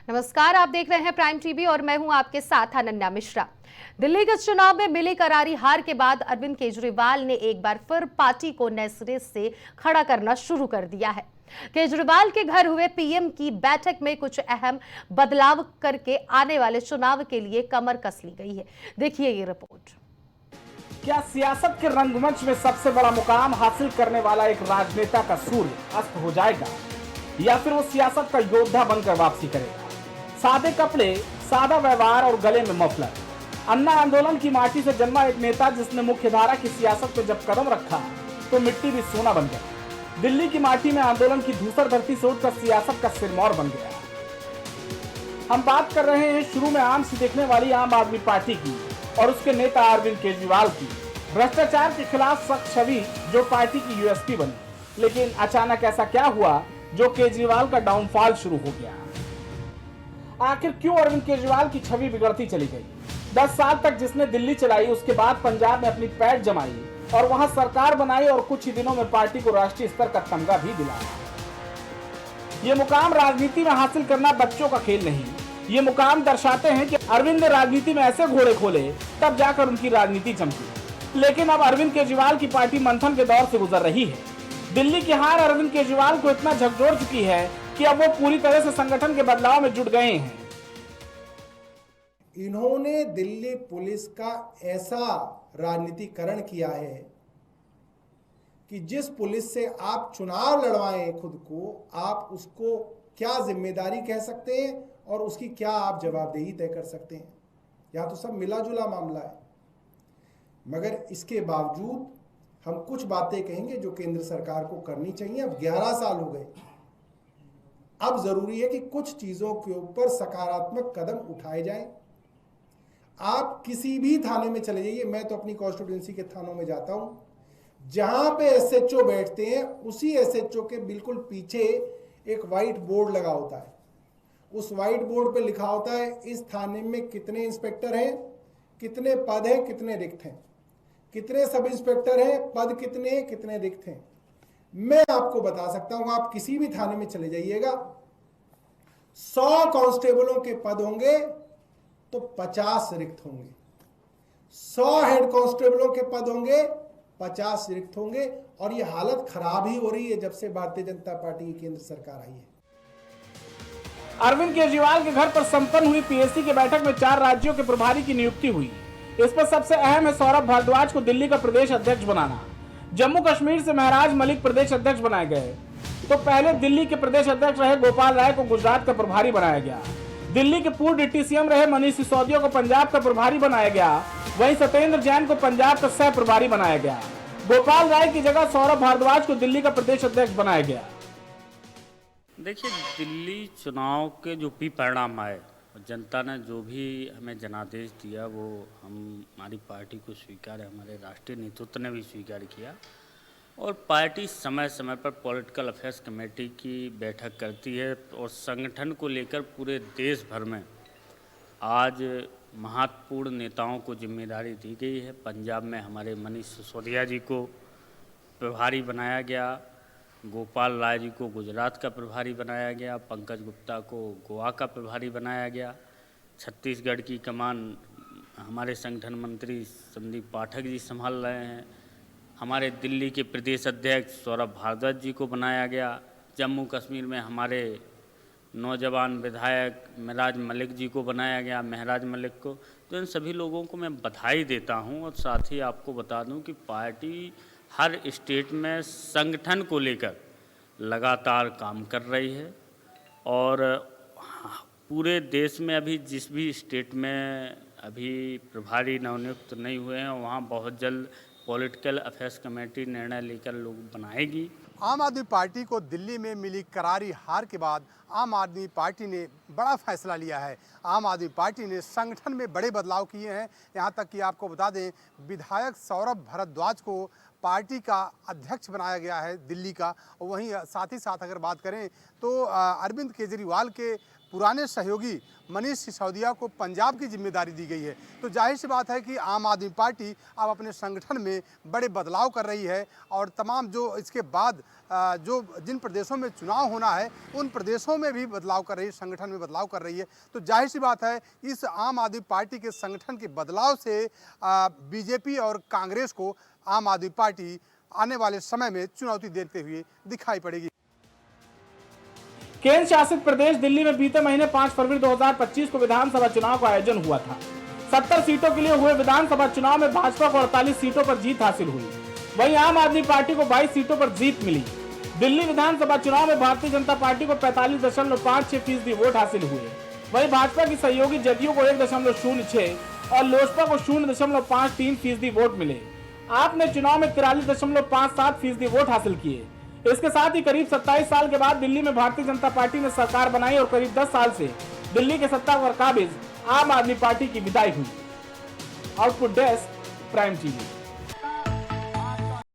नमस्कार, आप देख रहे हैं प्राइम टीवी और मैं हूं आपके साथ अनन्या मिश्रा। दिल्ली के चुनाव में मिली करारी हार के बाद अरविंद केजरीवाल ने एक बार फिर पार्टी को नए सिरे से खड़ा करना शुरू कर दिया है। केजरीवाल के घर हुए पीएम की बैठक में कुछ अहम बदलाव करके आने वाले चुनाव के लिए कमर कस ली गई है। देखिए ये रिपोर्ट। क्या सियासत के रंगमंच में सबसे बड़ा मुकाम हासिल करने वाला एक राजनेता का सूर्य अस्त हो जाएगा या फिर वो सियासत का योद्धा बनकर वापसी करेगा? सादे कपड़े, सादा व्यवहार और गले में मफलर। अन्ना आंदोलन की माटी से जन्मा एक नेता जिसने मुख्यधारा की सियासत पे जब कदम रखा तो मिट्टी भी सोना बन गई। दिल्ली की माटी में आंदोलन की धूसर धरती से उठकर सियासत का सिरमौर बन गया। हम बात कर रहे हैं शुरू में आम सी दिखने वाली आम आदमी पार्टी की और उसके नेता अरविंद केजरीवाल की भ्रष्टाचार के खिलाफ सख्त छवि जो पार्टी की यूएसपी बनी। लेकिन अचानक ऐसा क्या हुआ जो केजरीवाल का डाउनफॉल शुरू हो गया? आखिर क्यों अरविंद केजरीवाल की छवि बिगड़ती चली गई? 10 साल तक जिसने दिल्ली चलाई, उसके बाद पंजाब में अपनी पैठ जमाई और वहां सरकार बनाई और कुछ ही दिनों में पार्टी को राष्ट्रीय स्तर का तमगा भी दिलाया। ये मुकाम राजनीति में हासिल करना बच्चों का खेल नहीं। ये मुकाम दर्शाते हैं कि अरविंद ने राजनीति में ऐसे घोड़े खोले तब जाकर उनकी राजनीति चमकी। लेकिन अब अरविंद केजरीवाल की पार्टी मंथन के दौर से गुजर रही है। दिल्ली की हार अरविंद केजरीवाल को इतना झकझोर चुकी है कि अब वो पूरी तरह से संगठन के बदलाव में जुट गए हैं। इन्होंने दिल्ली पुलिस का ऐसा राजनीतिकरण किया है कि जिस पुलिस से आप चुनाव लड़वाएं खुद को, आप उसको क्या जिम्मेदारी कह सकते हैं और उसकी क्या आप जवाबदेही तय कर सकते हैं। या तो सब मिला जुला मामला है, मगर इसके बावजूद हम कुछ बातें कहेंगे जो केंद्र सरकार को करनी चाहिए। अब 11 साल हो गए, अब जरूरी है कि कुछ चीजों के ऊपर सकारात्मक कदम उठाए जाएं। आप किसी भी थाने में चले जाइए, मैं तो अपनी कॉन्स्टिट्यूंसी के थानों में जाता हूं, जहां पे एसएचओ बैठते हैं उसी एसएचओ के बिल्कुल पीछे एक व्हाइट बोर्ड लगा होता है। उस व्हाइट बोर्ड पे लिखा होता है इस थाने में कितने इंस्पेक्टर हैं, कितने पद हैं, कितने रिक्त हैं, कितने सब इंस्पेक्टर हैं, पद कितने कितने रिक्त हैं। मैं आपको बता सकता हूं, आप किसी भी थाने में चले जाइएगा, 100 कांस्टेबलों के पद होंगे तो 50 रिक्त होंगे। 100 हेड कांस्टेबलों के पद होंगे, 50 रिक्त होंगे। और ये हालत खराब ही हो रही है जब से भारतीय जनता पार्टी की केंद्र सरकार आई है। अरविंद केजरीवाल के घर पर संपन्न हुई पीएससी की बैठक में 4 राज्यों के प्रभारी की नियुक्ति हुई। इस पर सबसे अहम है सौरभ भारद्वाज को दिल्ली का प्रदेश अध्यक्ष बनाना। जम्मू कश्मीर से महराज मलिक प्रदेश अध्यक्ष बनाए गए। तो पहले दिल्ली के प्रदेश अध्यक्ष रहे गोपाल राय को गुजरात का प्रभारी बनाया गया। दिल्ली के पूर्व डिप्टी सीएम रहे मनीष सिसोदिया को पंजाब का प्रभारी बनाया गया। वहीं सत्येंद्र जैन को पंजाब का सह प्रभारी बनाया गया। गोपाल राय की जगह सौरभ भारद्वाज को दिल्ली का प्रदेश अध्यक्ष बनाया गया। देखिए, दिल्ली चुनाव के जो भी परिणाम आए, जनता ने जो भी हमें जनादेश दिया वो हमारी पार्टी को स्वीकार है, हमारे राष्ट्रीय नेतृत्व ने भी स्वीकार किया। और पार्टी समय समय पर पॉलिटिकल अफेयर्स कमेटी की बैठक करती है और संगठन को लेकर पूरे देश भर में आज महत्वपूर्ण नेताओं को जिम्मेदारी दी गई है। पंजाब में हमारे मनीष सिसोदिया जी को प्रभारी बनाया गया, गोपाल राय जी को गुजरात का प्रभारी बनाया गया, पंकज गुप्ता को गोवा का प्रभारी बनाया गया। छत्तीसगढ़ की कमान हमारे संगठन मंत्री संदीप पाठक जी संभाल रहे हैं। हमारे दिल्ली के प्रदेश अध्यक्ष सौरभ भारद्वाज जी को बनाया गया। जम्मू कश्मीर में हमारे नौजवान विधायक महराज मलिक जी को बनाया गया, महराज मलिक को। तो इन सभी लोगों को मैं बधाई देता हूं और साथ ही आपको बता दूं कि पार्टी हर स्टेट में संगठन को लेकर लगातार काम कर रही है। और पूरे देश में अभी जिस भी स्टेट में अभी प्रभारी नवनियुक्त नहीं हुए हैं वहाँ बहुत जल्द पॉलिटिकल अफेयर्स कमेटी निर्णय लेकर लोग बनाएगी। आम आदमी पार्टी को दिल्ली में मिली करारी हार के बाद आम आदमी पार्टी ने बड़ा फैसला लिया है। आम आदमी पार्टी ने संगठन में बड़े बदलाव किए हैं। यहाँ तक कि आपको बता दें, विधायक सौरभ भारद्वाज को पार्टी का अध्यक्ष बनाया गया है दिल्ली का। वहीं साथ ही साथ अगर बात करें तो अरविंद केजरीवाल के पुराने सहयोगी मनीष सिसोदिया को पंजाब की जिम्मेदारी दी गई है। तो जाहिर सी बात है कि आम आदमी पार्टी अब अपने संगठन में बड़े बदलाव कर रही है और तमाम जो इसके बाद जो जिन प्रदेशों में चुनाव होना है उन प्रदेशों में भी बदलाव कर रही है, संगठन में बदलाव कर रही है। तो जाहिर सी बात है इस आम आदमी पार्टी के संगठन के बदलाव से बीजेपी और कांग्रेस को आम आदमी पार्टी आने वाले समय में चुनौती देते हुए दिखाई पड़ेगी। केंद्र शासित प्रदेश दिल्ली में बीते महीने 5 फरवरी 2025 को विधानसभा चुनाव का आयोजन हुआ था। 70 सीटों के लिए हुए विधानसभा चुनाव में भाजपा को 48 सीटों पर जीत हासिल हुई। वहीं आम आदमी पार्टी को 22 सीटों पर जीत मिली। दिल्ली विधानसभा चुनाव में भारतीय जनता पार्टी को 45.56% वोट हासिल हुए। वहीं भाजपा की सहयोगी जदयू को 1.06 और लोजपा को 0.53% वोट मिले। आपने चुनाव में 43.57% वोट हासिल किए। इसके साथ ही करीब 27 साल के बाद दिल्ली में भारतीय जनता पार्टी ने सरकार बनाई और करीब 10 साल से दिल्ली के सत्ता पर काबिज आम आदमी पार्टी की विदाई हुई। Output desk, prime TV.